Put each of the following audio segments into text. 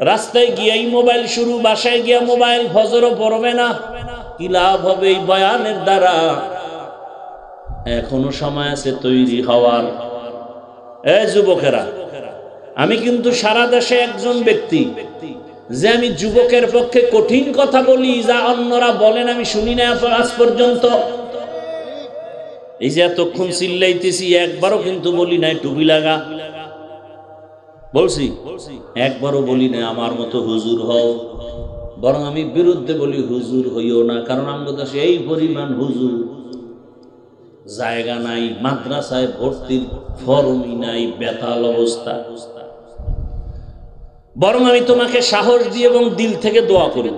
রাস্তায় গিয়েই মোবাইল শুরু, বাসায় গিয়া মোবাইল, ফজরও পড়বে না। কি লাভ হবে এই বয়ানের দ্বারা? এখনো সময় আছে তৈরি হওয়ার। যুবকেরা, আমি কিন্তু সারা দেশে একজন ব্যক্তি যে আমি যুবকের পক্ষে কঠিন কথা বলি, যা অন্যরা বলেন আমি শুনি না আজ পর্যন্ত। এই যে এতক্ষণ চিল্লাইতেছি, একবারও কিন্তু বলি নাই টুপি লাগা। বলছি? একবারও বলি না আমার মতো হুজুর হও। বরং আমি বিরুদ্ধে বলি হুজুর হইও না, কারণ আমাদের দেশে এই পরিমাণ হুজুর, জায়গা নাই, মাদ্রাসায় ভর্তির ফরমই নাই, বেতাল অবস্থা। বরং আমি তোমাকে সাহস দিয়ে এবং দিল থেকে দোয়া করি,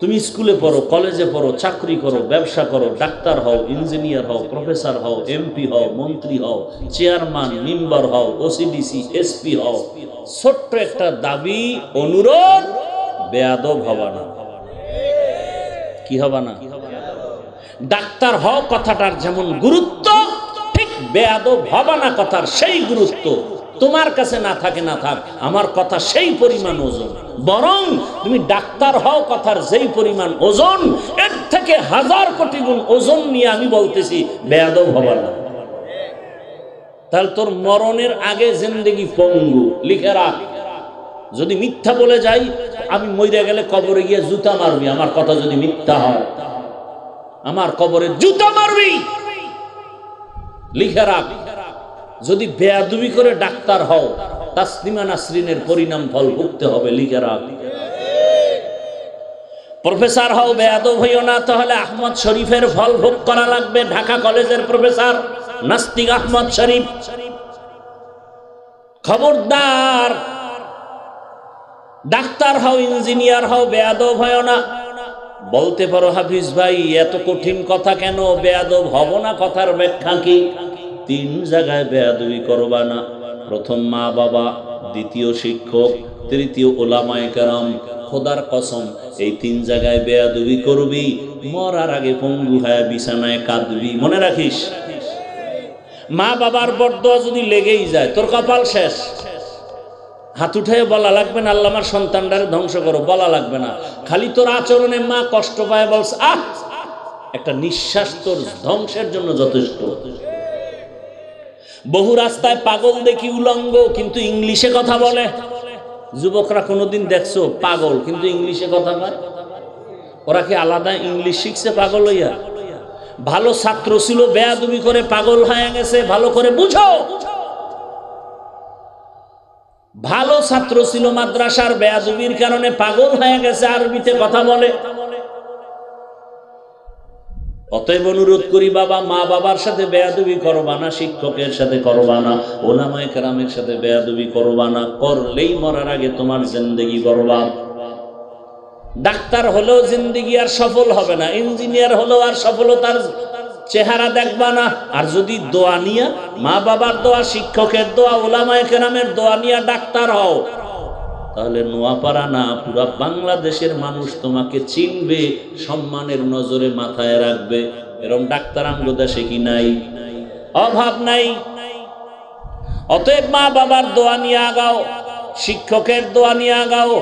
তুমি স্কুলে পড়ো, কলেজে পড়ো, চাকরি করো, ব্যবসা করো, ডাক্তার হও, ইঞ্জিনিয়ার হও, প্রফেসর হও, এমপি হও, মন্ত্রী হও, চেয়ারম্যান, মেম্বার হও, ওসিডিসি, এসপি হও। ছোট্ট একটা দাবি, অনুরোধ, বেয়াদব হবা না। কি হবা না? ডাক্তার হও কথাটার যেমন গুরুত্ব, ঠিক বেয়াদব হবা না কথার সেই গুরুত্ব। তোমার কাছে না থাকে না থাক, আমার কথা সেই পরিমাণ ওজন। বরং তুমি ডাক্তার হও কথার যেই পরিমাণ ওজন, এর থেকে 1000 কোটি গুণ ওজন নিয়ে আমি বলতেছি বেয়াদব হবা না। তাহলে তোর মরণের আগে জিন্দেগি পঙ্গু। লিখে রাখ, যদি মিথ্যা বলে যাই, আমি মইরা গেলে কবরে গিয়ে জুতা মারবি। আমার কথা যদি মিথ্যা হয়, আমার কবরে জুতা মারবি। লিখে রাখ, যদি বেয়াদবি করে ডাক্তার হও, তাসলিমা নাসরিনের পরিণাম ফল ভুগতে হবে। লিখে রাখ। প্রফেসর হও, বেয়াদব হইও না, তাহলে আহমদ শরীফের ফল ভোগ করা লাগবে। ঢাকা কলেজের প্রফেসর নাস্তিক আহমদ শরীফ। খবরদার, ডাক্তার হও, ইঞ্জিনিয়ার হও, বেয়াদব হইও না। বলতে পারো হাফিজ ভাই এত কঠিন কথা কেন? বেয়াদব হব না কথার ব্যাখ্যা কি? 3 জায়গায় বেয়াদবি করবা না। প্রথম মা বাবা, দ্বিতীয় শিক্ষক, তৃতীয় ওলামায়ে কেরাম। খোদার কসম, এই 3 জায়গায় বেয়াদবি করবি, মরার আগে পঙ্গু হয়ে বিছানায় কাঁদবি। মনে রাখিস, মা বাবার বরদোয়া যদি লেগেই যায়, তোর কপাল শেষ। হাত উঠে বলা লাগবে না আল্লাহ আমার সন্তানটারে ধ্বংস করো, বলা লাগবে না। খালি তোর আচরণে মা কষ্ট পায়, বলছে আহ, একটা নিঃশ্বাস তোর ধ্বংসের জন্য যথেষ্ট। বহু রাস্তায় পাগল দেখি উলঙ্গ, কিন্তু ইংলিশে কথা বলে। যুবকরা কোনোদিন দেখছো পাগল কিন্তু ইংলিশে কথা বলে? ওরা কি আলাদা ইংলিশ শিখছে পাগল হইয়া? ভালো ছাত্র ছিল, বেয়াদবি করে পাগল হয়ে গেছে। ভালো করে বুঝো, ভালো ছাত্র ছিল মাদ্রাসার, বেয়াদবির কারণে পাগল হয়ে গেছে, আরবিতে কথা বলে। অতএব অনুরোধ করি বাবা, মা বাবার সাথে বেয়াদবি করবা না, শিক্ষকের সাথে করবা না, ওলামায়ে কেরামের সাথে বেয়াদবি করবা না। করলেই মরার আগে তোমার জিন্দেগি বরবাদ। ডাক্তার হলেও জিন্দেগি আর সফল হবে না, ইঞ্জিনিয়ার হলেও আর সফলতার চেহারা দেখবা না। আর যদি দোয়া নিয়া, মা বাবার দোয়া, শিক্ষকের দোয়া, ওলামায়ে কেরামের দোয়া নিয়া ডাক্তার হও, তাহলে নোয়াপাড়া না পুরা বাংলাদেশের মানুষ তোমাকে চিনবে, সম্মানের নজরে মাথায় রাখবে। এরকম ডাক্তার আমগো দেশে কি নাই? অভাব নাই। অতএব মা বাবার দোয়া নিয়ে আগাও, শিক্ষকের দোয়া নিয়ে আগাও,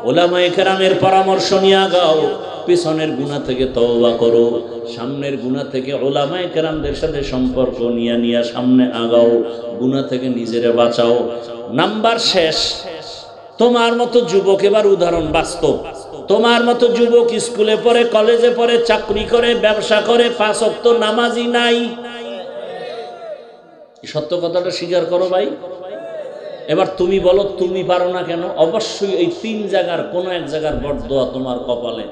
ওলামায়ে কেরামের পরামর্শ নিয়ে আগাও। পিছনের গুনাহ থেকে তওবা করো, সামনের গুনাহ থেকে ওলামায়ে কেরামদের সাথে সম্পর্ক নিয়ে সামনে আগাও। গুনাহ থেকে নিজেরে বাঁচাও। নাম্বার শেষ। তোমার মতো যুবক, এবার উদাহরণ বাস্তব, তোমার মতো যুবক স্কুলে পড়ে, কলেজে পড়ে, চাকরি করে, ব্যবসা করে, 5 ওয়াক্ত নামাজি নাই। সত্য কথাটা স্বীকার করো ভাই। এবার তুমি বলো, তুমি পারো না কেন? অবশ্যই এই 3 জায়গার কোন এক জায়গার বরদোয়া তোমার কপালে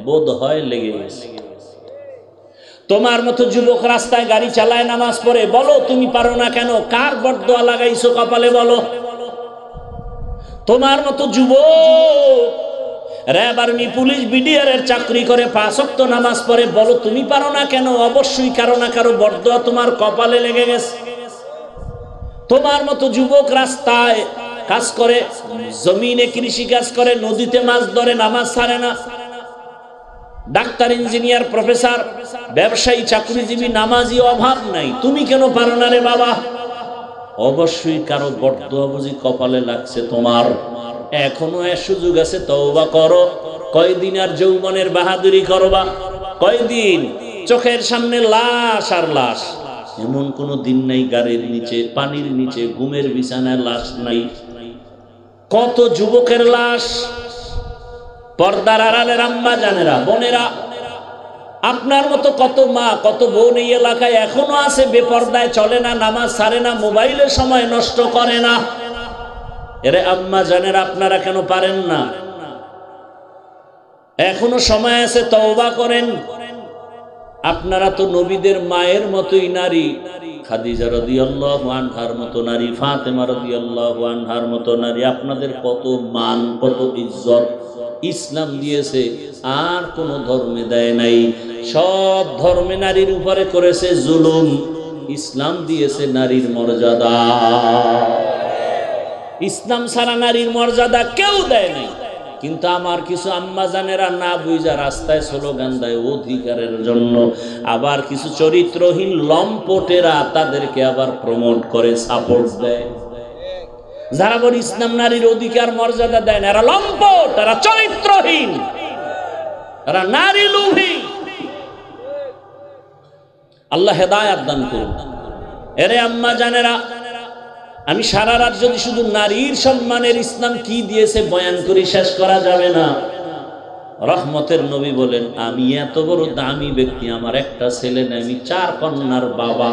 বোধ হয় লেগে গেছে। তোমার মতো যুবক রাস্তায় গাড়ি চালায়, নামাজ পড়ে, বলো তুমি পারো না কেন? কার বরদোয়া লাগাইছো কপালে বলো? তোমার মতো যুবক র‍্যাব, আর্মি, পুলিশ, বিডিআর এর চাকরি করে, 5 ওয়াক্ত নামাজ পড়ে, বলো তুমি পারো না কেন? অবশ্যই কারো না কারো বরদোয়া তোমার কপালে লেগে গেছে। তোমার মতো যুবক রাস্তায় কাজ করে, জমিনে কৃষি কাজ করে, নদীতে মাছ ধরে, নামাজ ছাড়ে না। ডাক্তার, ইঞ্জিনিয়ার, প্রফেসর, ব্যবসায়ী, চাকরিজীবী, নামাজি, অভাব নাই। তুমি কেন পারো না রে বাবা? অবশ্যই কারো বরদোয়া বুঝি কপালে লাগছে তোমার। এখনো এর সুযোগ আছে, তওবা করো। কয়দিন আর যৌবনের বাহাদুরি করবা? কয়দিন? চোখের সামনে লাশ আর লাশ। এমন কোনো দিন নাই গাড়ির নিচে, পানির নিচে, ঘুমের বিছানায় লাশ নাই। কত যুবকের লাশ। পর্দার আড়ালের আম্মা জানেরা, বোনেরা, আপনার মতো কত মা, কত বোন এই এলাকায় এখনো আছে বেপর্দায়, চলে না, নামাজ ছাড়ে না, মোবাইলে সময় নষ্ট করে না। এরে আম্মা জানেরা, আপনারা কেন পারেন না? এখনো সময় আছে, তওবা করেন। আপনারা তো নবীদের মায়ের মতোই নারী, খাদিজা রাদিয়াল্লাহু আনহার মতো নারী, ফাতেমা রাদিয়াল্লাহু আনহার মতো নারী। আপনাদের কত মান, কত ইজ্জত ইসলাম দিয়েছে, আর কোন ধর্মে দেয় নাই। সব ধর্মে নারীর উপরে করেছে জুলুম, ইসলাম দিয়েছে নারীর মর্যাদা। ইসলাম ছাড়া নারীর মর্যাদা কেউ দেয় নাই। কিন্তু আমার কিছু আম্মা জানেরা না বুঝা রাস্তায় স্লোগান দেয় অধিকারের জন্য, আবার কিছু চরিত্রহীন লম্পটেরা তাদেরকে আবার প্রমোট করে, সাপোর্ট দেয়। যারা বলে ইসলাম নারীর অধিকার মর্যাদা দেয় না, এরা লম্পট, এরা চরিত্রহীন, এরা নারী লোভী। আল্লাহ হেদায়েত দান করুন। এরে আম্মা জানেরা, আমি সারা রাত যদি শুধু নারীর সম্মানের ইসলাম কি দিয়েছে বয়ান করি, শেষ করা যাবে না। রহমতের নবী বলেন, আমি এত বড় দামি ব্যক্তি, আমার একটা ছেলে নেই, আমি 4 কন্যার বাবা।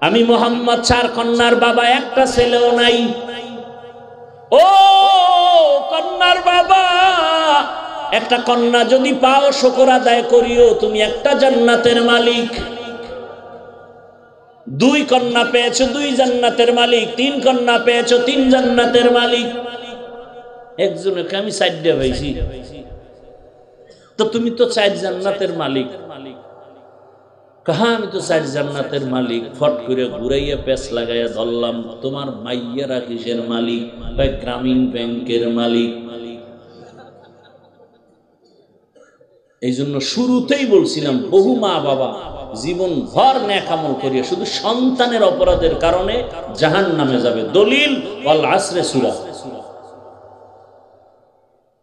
আমি মোহাম্মদ 4 কন্যার বাবা, একটা ছেলেও নাই। ও কন্যার বাবা, একটা কন্যা যদি পাও শুকর আদায় করিও, তুমি একটা জান্নাতের মালিক। 2 কন্যা পেয়েছো, 2 জান্নাতের মালিক। 3 কন্যা পেয়েছো, 3 জান্নাতের মালিক। একজনকে আমি 4টা পাইছি, তো তুমি তো 4 জান্নাতের মালিক। কাহা আমি তো 4 জান্নাতের মালিক। ফট করে ঘুরাইয়া পেছ লাগাইয়া ধরলাম, তোমার মাইয়ারা কিসের মালিক? গ্রামীণ ব্যাংকের মালিক। এই জন্য শুরুতেই বলছিলাম, বহু মা বাবা জীবন ভর নেক আমল করিয়া শুধু সন্তানের অপরাধের কারণে জাহান্নামে যাবে। দলিল ওয়াল আসরে সূরা।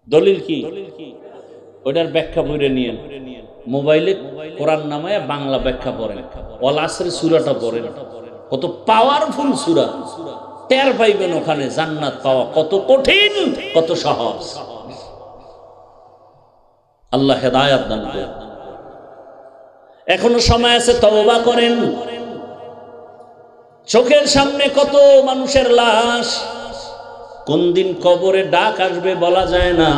দলিল কি? ওটার ব্যাখ্যা পড়ে নিয়েন, মোবাইলে কোরআন নামায় বাংলা ব্যাখ্যা পড়েন, ওয়াল আসরে সূরাটা পড়েন। কত পাওয়ারফুল সূরা, টের পাইবেন ওখানে জান্নাত পাওয়া কত কঠিন, কত সহজ। আল্লাহ হেদায়েত দান করুন। এখনো সময় আছে, তওবা করেন। চোখের সামনে কত মানুষের লাশ, কোন দিন কবরে ডাক আসবে বলা যায় না।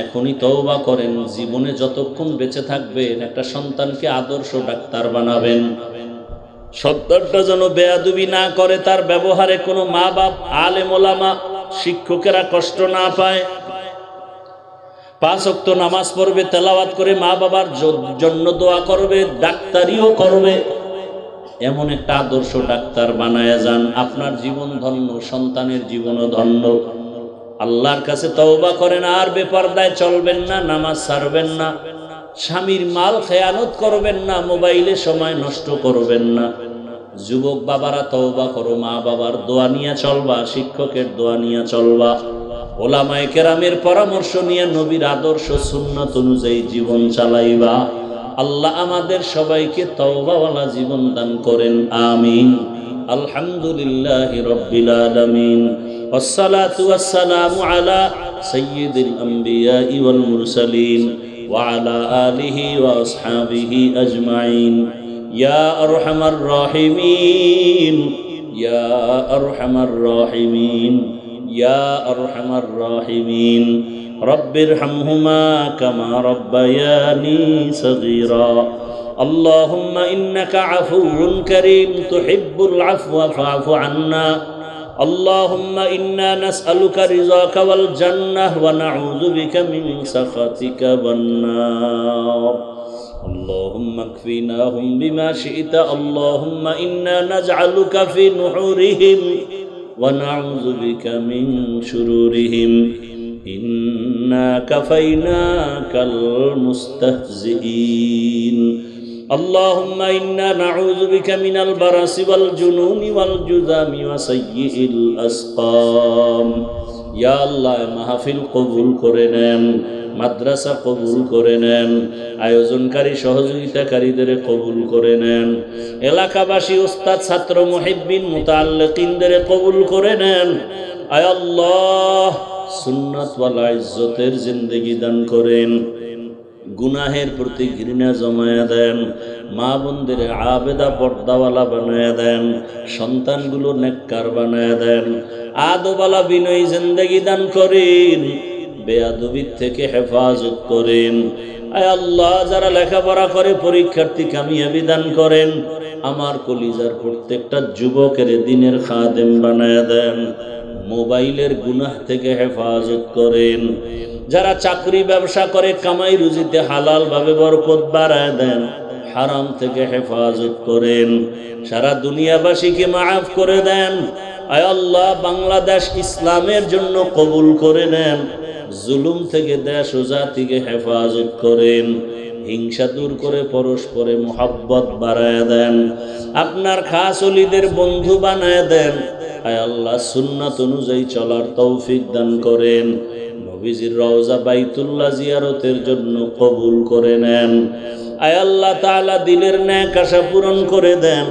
এখনই তওবা করেন। জীবনে যতক্ষণ বেঁচে থাকবেন, একটা সন্তানকে আদর্শ ডাক্তার বানাবেন। সন্তানটা যেন বেয়াদবি না করে, তার ব্যবহারে কোনো মা বাপ, আলেম ওলামা, শিক্ষকেরা কষ্ট না পায়। 5 ওয়াক্ত নামাজ পড়বে, তেলাওয়াত করে মা বাবার জন্য দোয়া করবে, ডাক্তারিও করবে। এমন একটা আদর্শ ডাক্তার বানায়া যান, আপনার জীবন ধন্য, সন্তানের জীবনও ধন্য। আল্লাহর কাছে তওবা করেন, আর বেপরদায় চলবেন না, নামাজ ছাড়বেন না, স্বামীর মাল খেয়ানত করবেন না, মোবাইলে সময় নষ্ট করবেন না। যুবক বাবারা তওবা করো, মা বাবার দোয়া নিয়ে চলবা, শিক্ষকের দোয়া নিয়ে চলবা, ওলামায়ে কেরামের পরামর্শ নিয়ে নবীর আদর্শ সুন্নাত অনুযায়ী জীবন চালাইবা। আল্লাহ আমাদের সবাইকে তওবাওয়ালা জীবন দান করেন, আমিন। আলহামদুলিল্লাহি রাব্বিল আলামিন, ওয়াসসালাতু ওয়াসসালামু আলা সাইয়্যিদিল আমবিয়াই ওয়াল মুরসালিন ওয়া আলা আলিহি ওয়া আসহাবিহি আজমাইন। ইয়া আরহামার রাহিমিন, ইয়া আরহামার রাহিমিন, ইয়া আরহামার রাহিমিন। রব্বিরহামহুমা কামা রব্বায়ানি সগীরা। আল্লাহুম্মা ইন্নাকা আফুউন কারীম তুহিব্বুল আফওয়া ফা'ফু আন্না। আল্লাহুম্মা ইন্না নাসআলুকা রিযাকা ওয়াল জান্নাহ ওয়া নাউযু বিকা মিন সাখাতিকা ওয়ান নার। আল্লাহুম্মা কফিনাহুম বিমা শি'তা। আল্লাহুম্মা ইন্না নাজআলুকা ফি নুহুরিহিম ওয়া নাউযু বিকা মিন শুরুরিহিম। ইন্না কাফাইনাকাল মুস্তাহজিঈন। اللهم إنا نعوذ بك من البرص والجنون والجذام وسيء الأسقام يا الله মাহফিল কবুল করে নেন মাদ্রাসা কবুল করে নেন আয়োজনকারী সহযোগিতাকারীদের কবুল করে নেন এলাকাবাসী উস্তাদ ছাত্র মুহিব্বিন মুতাআল্লিকিনদের কবুল করে নেন আয় আল্লাহ সুন্নাত ওয়ালা ইজ্জতের জিন্দেগি দান করেন গুনাহের প্রতি ঘৃণা জমায়া দেন মা বোনদের আবেদা পর্দাওয়ালা বানায়া দেন সন্তানগুলো নেককার বানায়া দেন আদবওয়ালা বিনয়ী জিন্দেগি দান করেন বেয়াদবির থেকে হেফাজত করেন আয় আল্লাহ যারা লেখাপড়া করে পরীক্ষার্থী কামিয়াবি দান করেন আমার কলিজার প্রত্যেকটা যুবকের দিনের খাদেম বানায়া দেন মোবাইলের গুনাহ থেকে হেফাজত করেন যারা চাকরি ব্যবসা করে কামাই রুজিতে হালাল ভাবে বরকত বাড়ায় দেন হারাম থেকে হেফাজত করেন সারা দুনিয়াবাসীকে মাফ করে দেন আয় আল্লাহ বাংলাদেশ ইসলামের জন্য কবুল করে নেন জুলুম থেকে দেশ ও জাতিকে হেফাজত করেন হিংসা দূর করে পরস্পরে মোহাব্বত বাড়ায় দেন আপনার খাস ওলিদের বন্ধু বানায় দেন আয় আল্লাহ সুন্নাত অনুযায়ী চলার তৌফিক দান করেন নবীজির রওজা বাইতুল্লাহ জিয়ারতের জন্য কবুল করে নেন আয় আল্লাহ তাআলা দিলের নেক আশা পূরণ করে দেন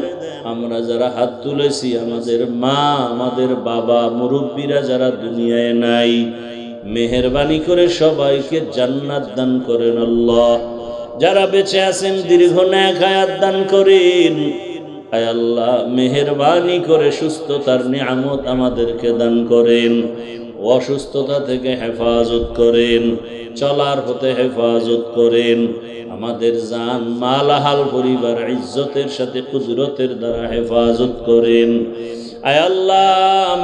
আমরা যারা হাত তুলেছি আমাদের মা আমাদের বাবা মুরব্বীরা যারা দুনিয়ায় নাই মেহেরবানি করে সবাইকে জান্নাত দান করেন আল্লাহ যারা বেঁচে আছেন দীর্ঘ নেক হায়াত দান করেন আয় আল্লাহ মেহেরবানি করে সুস্থতার নিয়ামত আমাদেরকে দান করেন অসুস্থতা থেকে হেফাজত করেন চলার পথে হেফাজত করেন আমাদের জান মাল হাল পরিবার ইজ্জতের সাথে কুদরতের দ্বারা হেফাজত করেন আয় আল্লাহ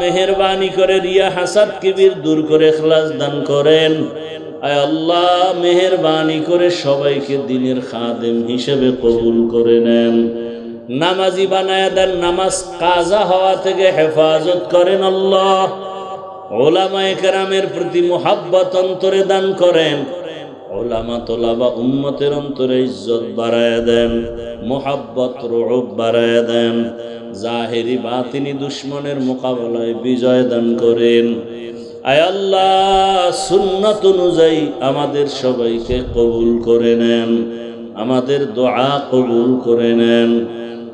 মেহেরবানি করে রিয়া হাসাদ কিবির দূর করে ইখলাস দান করেন আয় আল্লাহ মেহেরবানি করে সবাইকে দিনের খাদেম হিসেবে কবুল করে নেন নামাজি বানায় দেন নামাজ কাজা হওয়া থেকে হেফাজত করেন আল্লাহ ওলামায়ে কেরামের প্রতি মুহাব্বত অন্তরে দান করেন ওলামা তোলাবা উম্মতের অন্তরে ইজ্জত বাড়ায় দেন মুহাব্বত রুউব বাড়ায় দেন জাহেরি বাতিনি দুশমনের মোকাবেলায় বিজয় দান করেন আয় আল্লাহ সুন্নাত অনুযায়ী আমাদের সবাইকে কবুল করে নেন আমাদের দোয়া কবুল করে নেন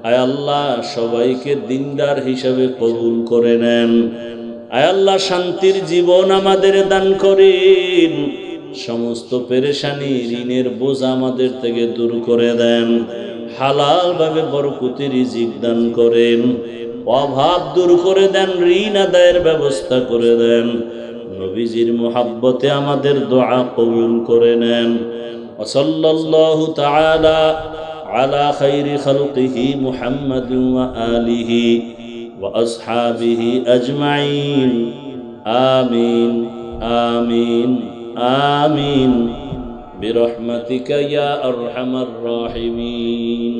আয় আল্লাহ সবাইকে দিনদার হিসেবে কবুল করে নেন আয় আল্লাহ শান্তির জীবন আমাদের দান করেন সমস্ত পেরেশানি ঋণের বোঝা আমাদের থেকে দূর করে দেন হালাল ভাবে বরকতি রিজিক দান করেন অভাব দূর করে দেন ঋণ আদায়ের ব্যবস্থা করে দেন নবীজির মুহাব্বতে আমাদের দোয়া কবুল করে নেন ওয়া সাল্লাল্লাহু তাআলা আলা খাইরি খালকিহি মুহাম্মাদিন ওয়া আলিহি ওয়া আসহাবিহি আজমাইন আমিন আমিন আমিন বিরহমাতিকা ইয়া আরহামার রাহিমিন।